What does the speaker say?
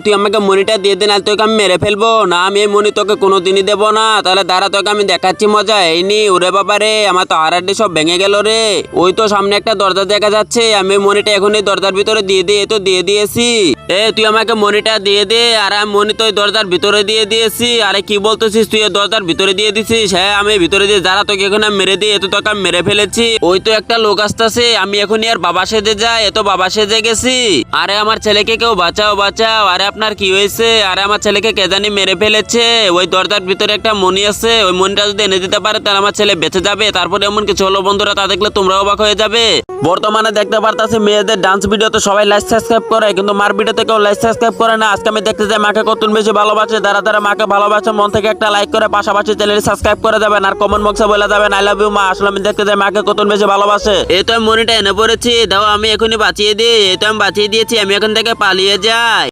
তুই আমাকে মনিটা দিয়ে দে, না তোকে আমি মেরে ফেলবো। না, আমি এই মনি তোকে কোনোদিনই দেবো না। তাহলে দাঁড়া, তোকে আমি দেখাচ্ছি মজা। এই নি। ওরে বাবা রে, আমার তো হাড়াড্ডি সব ভেঙে গেল রে। ওই তো সামনে একটা দরজা দেখা যাচ্ছে, আমি এই মনিটা এখন এই দরজার ভিতরে দিয়ে দিই। এই তো দিয়ে দিয়েছি। তুই আমাকে মনিটা দিয়ে দে। আর আমি মনি তো ওই দরজার ভিতরে দিয়ে দিয়েছি। আরে কি বলতেছিস, তুই এই দরজার ভিতরে দিয়ে দিছিস? হ্যাঁ, আমি ভিতরে দিয়ে, যারা তোকে এখন আমি মেরে দিই। এত তোকে আমি মেরে ফেলেছি। ওই তো একটা লোক আসতেছে, আমি এখনই আর বাবা সেজে যাই। এত বাবা সেজে গেছি। আরে আমার ছেলেকে কেউ বাঁচাও, বাঁচাও। আরে আপনার কি হয়েছে? আরে আমার ছেলেকে কে জানি মেরে ফেলেছে। ওই দরজার ভিতরে একটা মনি আছে, ওই মনিটা যদি এনে দিতে পারে তাহলে আমার ছেলে বেঁচে যাবে। তারপরে এমন কিছু হলো বন্ধুরা, তা দেখলে তোমরা অবাক হয়ে যাবে। বর্তমানে দেখতে পারতাছি মেয়েদের ডান্স ভিডিওতে সবাই লাইক সাবস্ক্রাইব করে, কিন্তু মার ভিডিওতে কেউ লাইক সাবস্ক্রাইব করে না। আজকে আমি দেখতে যাই মাকে কত বেশি ভালোবাসে। যারা যারা মাকে ভালোবাসে মন থেকে একটা লাইক করে পাশাপাশি চ্যানেল সাবস্ক্রাইব করে যাবেন, আর কমেন্ট বক্সে বলে যাবেন আই লাভ ইউ মা। আসলে আমি দেখতে যাই মাকে কত বেশি ভালোবাসে। এই তো আমি মনিটা এনে পড়েছি, দাও আমি এখনই বাঁচিয়ে দিই। এই তো আমি বাঁচিয়ে দিয়েছি, আমি এখন থেকে পালিয়ে যাই।